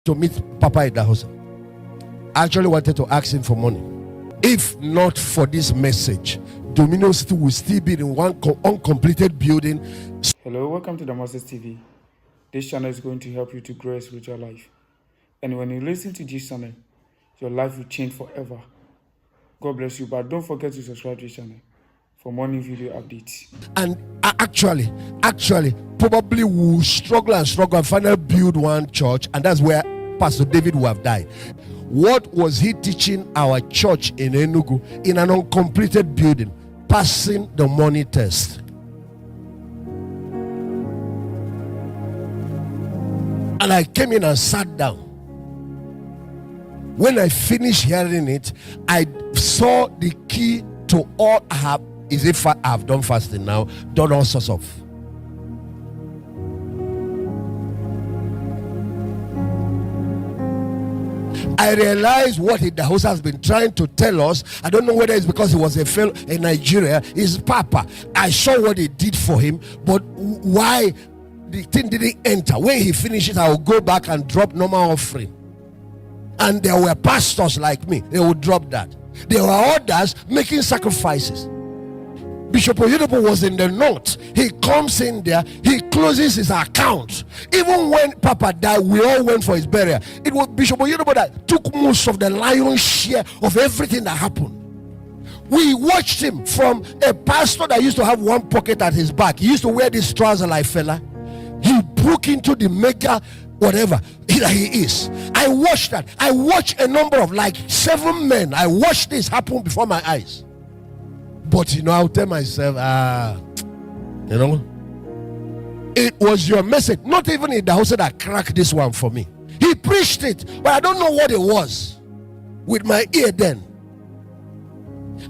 to meet Papa Idahosa. I actually wanted to ask him for money. If not for this message, Dominion City will still be in one uncompleted building. Hello, welcome to the Masters TV. This channel is going to help you to grow a spiritual life. And when you listen to this channel, your life will change forever. God bless you, but don't forget to subscribe to this channel for more new video updates. And actually, probably will struggle and finally build one church, and that's where Pastor David will have died. What was he teaching our church in Enugu in an uncompleted building, passing the money test? And I came in and sat down. When I finished hearing it, I saw the key to all I have. Is if I have done fasting now, done all sorts of. I realized what Idahosa has been trying to tell us. I don't know whether it's because he was a fellow in Nigeria. His Papa. I saw what he did for him, but why the thing didn't enter. When he finishes, I will go back and drop normal offering. And there were pastors like me, they would drop that. There were others making sacrifices. Bishop Oyedepo was in the north. He comes in there, he closes his account. Even when Papa died, we all went for his burial. It was Bishop Oyedepo that took most of the lion's share of everything that happened. We watched him from a pastor that used to have one pocket at his back. He used to wear this trouser like fella. He broke into the mega whatever he is. I watched that. I watched a number of like 7 men. I watched this happen before my eyes. But I'll tell myself, it was your message. Not even Idahosa that cracked this one for me. He preached it, but I don't know what it was with my ear then.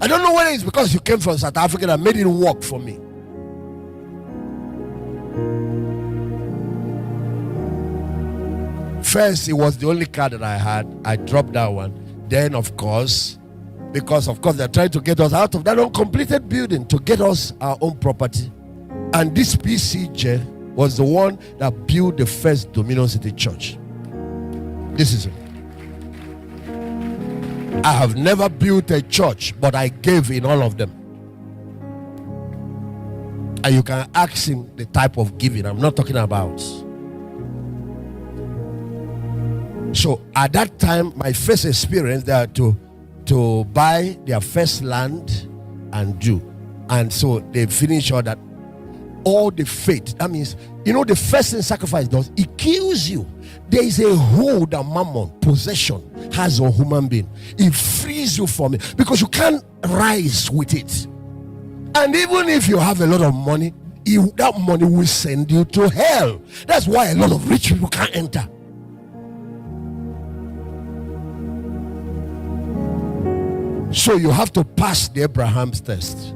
I don't know whether it's because you came from South Africa that made it work for me. First, it was the only car that I had. I dropped that one. Then, of course, because they're trying to get us out of that uncompleted building to get us our own property. And this PCJ was the one that built the first Dominion City church. This is it. I have never built a church, but I gave in all of them. And you can ask him the type of giving I'm not talking about. So at that time, my first experience there to buy their first land and do. And so they finish all that. All the faith. That means, the first thing sacrifice does, it kills you. There is a hold that mammon, possession, has on human being. It frees you from it because you can't rise with it. And even if you have a lot of money, that money will send you to hell. That's why a lot of rich people can't enter. So you have to pass the Abraham's test,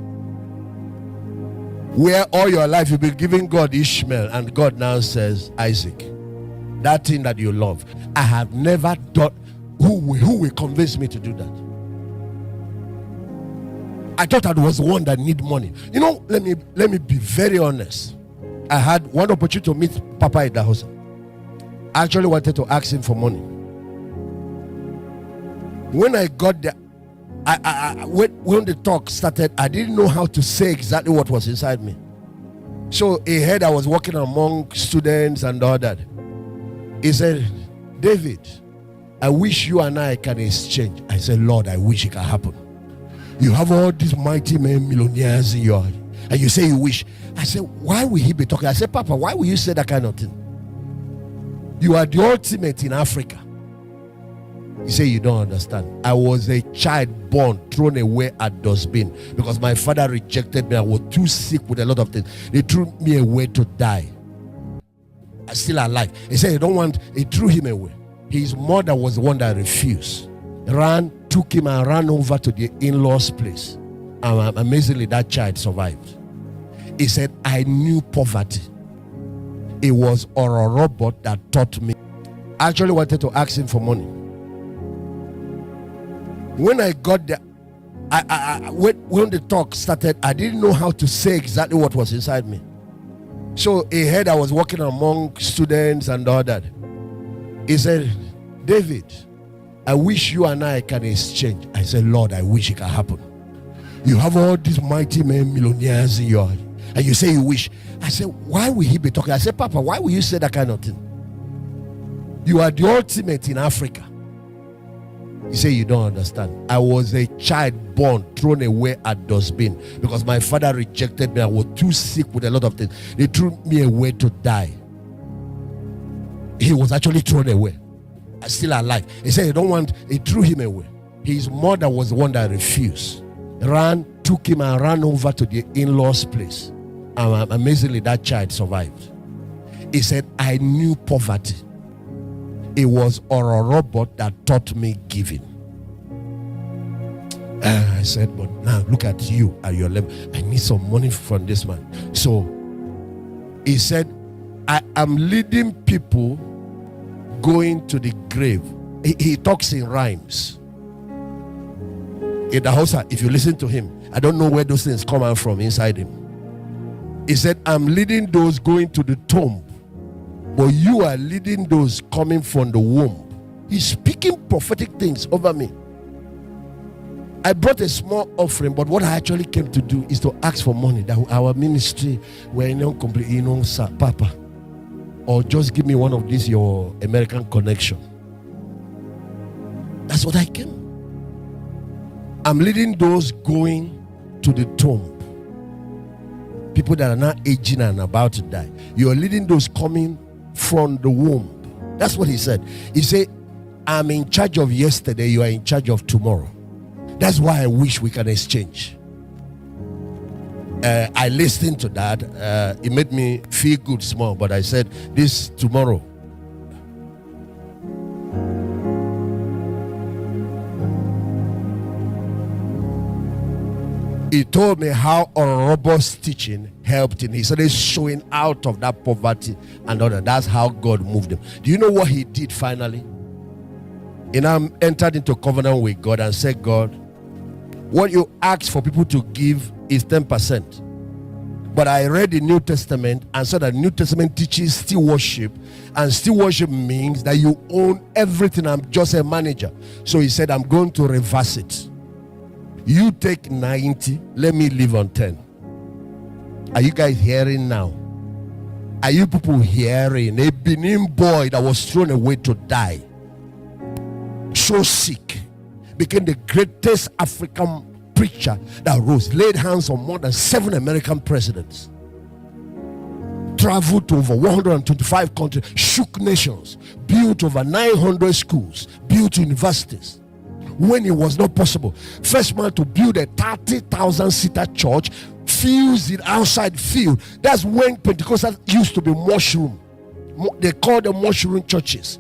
where all your life you've been giving God Ishmael, and God now says Isaac, that thing that you love. I have never thought who will convince me to do that. I thought I was the one that need money. Let me be very honest. I had one opportunity to meet Papa Idahosa. I actually wanted to ask him for money. When I got there, when the talk started, I didn't know how to say exactly what was inside me. So he heard I was working among students and all that. He said, David, I wish you and I can exchange. I said, Lord, I wish it can happen. You have all these mighty men, millionaires in your, and you say you wish. I said, why will he be talking? I said, Papa, why will you say that kind of thing? You are the ultimate in Africa. You say you don't understand. I was a child born, thrown away at dustbin because my father rejected me. I was too sick with a lot of things. They threw me away to die. I'm still alive. He said he threw him away. His mother was the one that refused. Took him and ran over to the in-laws' place. And amazingly, that child survived. He said, I knew poverty. It was a robot that taught me. I actually wanted to ask him for money. When I got there, when the talk started, I didn't know how to say exactly what was inside me. So he heard I was working among students and all that. He said, David, I wish you and I can exchange. I said, Lord, I wish it can happen. You have all these mighty men, millionaires in your, and you say you wish. I said, why will he be talking? I said, Papa, why will you say that kind of thing? You are the ultimate in Africa. He said, you don't understand. I was a child born, thrown away at dustbin because my father rejected me. I was too sick with a lot of things. They threw me away to die. He was actually thrown away. Still alive. He said, he threw him away. His mother was the one that refused. Took him and ran over to the in-laws place. And amazingly, that child survived. He said, I knew poverty. It was a robot that taught me giving. I said, but now look at you at your level. I need some money from this man. So he said, I am leading people going to the grave. He talks in rhymes. Idahosa, if you listen to him, I don't know where those things come out from inside him. He said, I'm leading those going to the tomb, but you are leading those coming from the womb. He's speaking prophetic things over me. I brought a small offering, but what I actually came to do is to ask for money that our ministry were not complete, Papa, or just give me one of these your American connection. That's what I came. I'm leading those going to the tomb. People that are not aging and about to die. You're leading those coming from the womb. That's what he said. He said, I'm in charge of yesterday, you are in charge of tomorrow. That's why I wish we can exchange. I listened to that. It made me feel good small, but I said, this tomorrow. He told me how a robust teaching helped him. He started showing out of that poverty and all that. That's how God moved him. Do you know what he did finally? He now entered into covenant with God and said, God, what you ask for people to give is 10%. But I read the New Testament and said that the New Testament teaches still worship. And still worship means that you own everything. I'm just a manager. So he said, I'm going to reverse it. You take 90, let me live on 10. Are you guys hearing now? Are you people hearing? A Benin boy that was thrown away to die, so sick, became the greatest African preacher that rose, laid hands on more than 7 American presidents, traveled to over 125 countries, shook nations, built over 900 schools, built universities. When it was not possible, first man to build a 30,000 seater church, fuse it outside field. That's when Pentecostals used to be mushroom. They call them mushroom churches.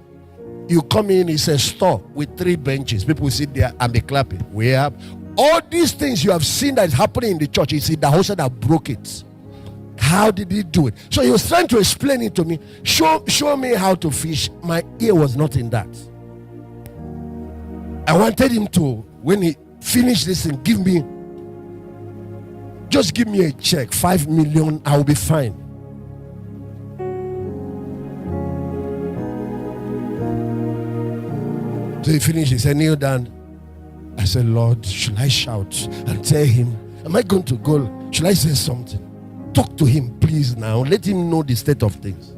You come in, it's a store with 3 benches. People sit there and be clapping. We have all these things you have seen that is happening in the church. It's Idahosa that broke it. How did he do it? So he was trying to explain it to me. Show me how to fish. My ear was not in that. I wanted him to, when he finished this thing, just give me a check, 5 million, I will be fine. So he finished, he said, kneel down. I said, Lord, should I shout and tell him? Am I going to go? Should I say something? Talk to him, please, now. Let him know the state of things.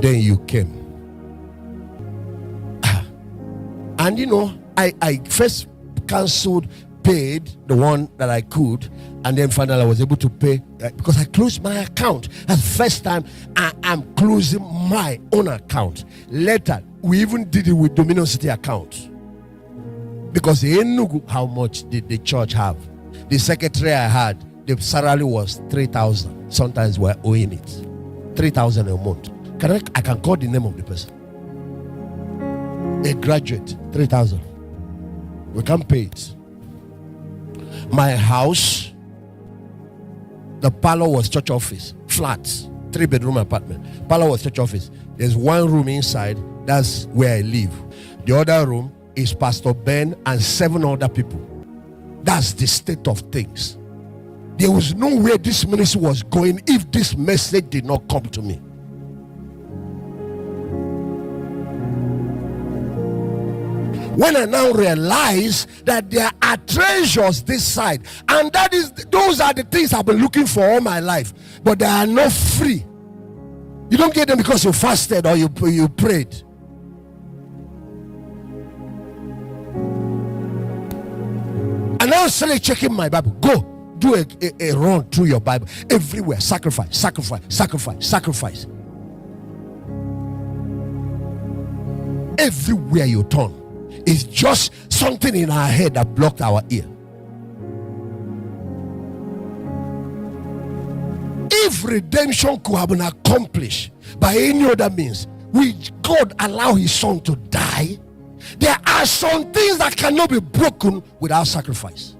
Then you came. And you know, I first cancelled, paid the one that I could, and then finally I was able to pay because I closed my account. That's the first time I am closing my own account. Later, we even did it with Dominion City account because they didn't know how much did the church have. The secretary I had, the salary was 3,000. Sometimes we're owing it 3,000 a month. I can call the name of the person. A graduate, 3,000. We can't pay it. My house, the parlor was church office, flats, 3-bedroom apartment. Parlor was church office. There's 1 room inside. That's where I live. The other room is Pastor Ben and 7 other people. That's the state of things. there was no way this ministry was going if this message did not come to me. When I now realize that there are treasures this side, and those are the things I've been looking for all my life, but they are not free. You don't get them because you fasted or you prayed. And now started checking my Bible. Go do a run through your Bible everywhere. Sacrifice, sacrifice, sacrifice, sacrifice. Everywhere you turn, it's just something in our head that blocked our ear. If redemption could have been accomplished by any other means, will God allow his son to die? There are some things that cannot be broken without sacrifice.